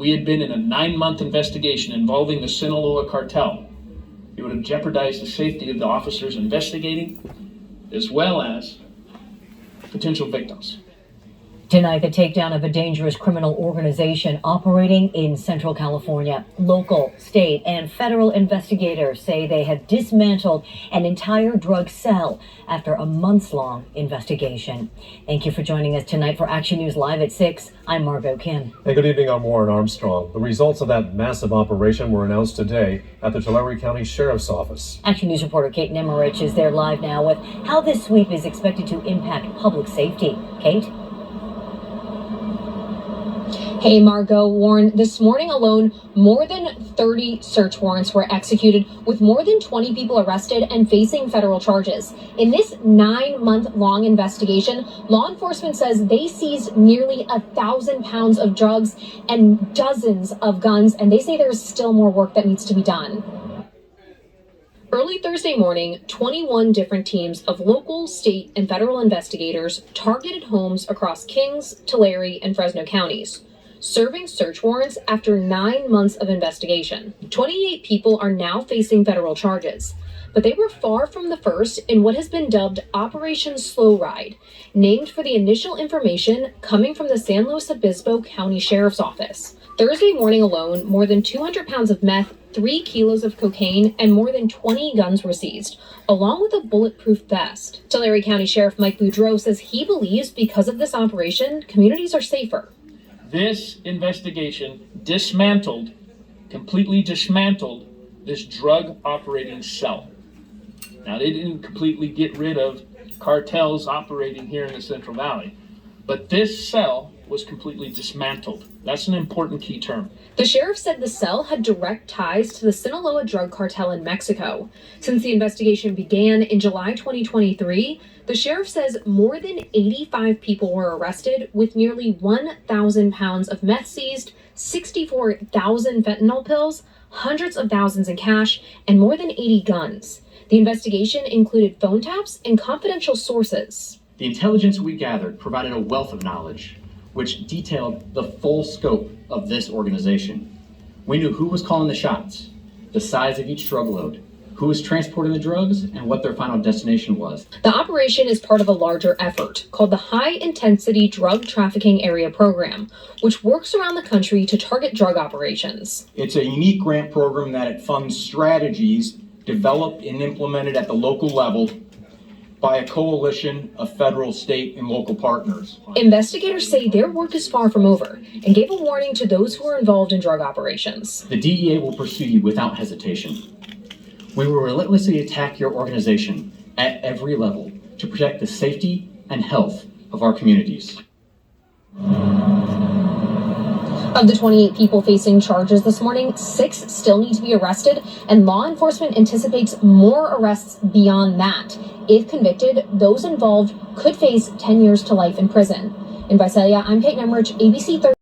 we had been in a 9-month investigation involving the Sinaloa cartel, it would have jeopardized the safety of the officers investigating, as well as potential victims. Tonight, the takedown of a dangerous criminal organization operating in Central California. Local, state, and federal investigators say they have dismantled an entire drug cell after a months-long investigation. Thank you for joining us tonight for Action News Live at 6. I'm Margot Kim. And good evening, I'm Warren Armstrong. The results of that massive operation were announced today at the Tulare County Sheriff's Office. Action News reporter Kate Nemerich is there live now with how this sweep is expected to impact public safety. Kate? Hey, Margot, Warren, this morning alone, more than 30 search warrants were executed, with more than 20 people arrested and facing federal charges. In this 9-month-long investigation, law enforcement says they seized nearly 1,000 pounds of drugs and dozens of guns, and they say there's still more work that needs to be done. Early Thursday morning, 21 different teams of local, state, and federal investigators targeted homes across Kings, Tulare, and Fresno counties, serving search warrants after 9 months of investigation. 28 people are now facing federal charges, but they were far from the first in what has been dubbed Operation Slow Ride, named for the initial information coming from the San Luis Obispo County Sheriff's Office. Thursday morning alone, more than 200 pounds of meth, 3 kilos of cocaine, and more than 20 guns were seized, along with a bulletproof vest. Tulare County Sheriff Mike Boudreau says he believes because of this operation, communities are safer. This investigation completely dismantled this drug operating cell. Now, they didn't completely get rid of cartels operating here in the Central Valley, but this cell was completely dismantled. That's an important key term. The sheriff said the cell had direct ties to the Sinaloa drug cartel in Mexico. Since the investigation began in July 2023, the sheriff says more than 85 people were arrested, with nearly 1,000 pounds of meth seized, 64,000 fentanyl pills, hundreds of thousands in cash, and more than 80 guns. The investigation included phone taps and confidential sources. The intelligence we gathered provided a wealth of knowledge, which detailed the full scope of this organization. We knew who was calling the shots, the size of each drug load, who was transporting the drugs, and what their final destination was. The operation is part of a larger effort called the High Intensity Drug Trafficking Area Program, which works around the country to target drug operations. It's a unique grant program that it funds strategies developed and implemented at the local level by a coalition of federal, state, and local partners. Investigators say their work is far from over and gave a warning to those who are involved in drug operations. The DEA will pursue you without hesitation. We will relentlessly attack your organization at every level to protect the safety and health of our communities. Of the 28 people facing charges this morning, 6 still need to be arrested, and law enforcement anticipates more arrests beyond that. If convicted, those involved could face 10 years to life in prison. In Visalia, I'm Kate Nemerich, ABC 30.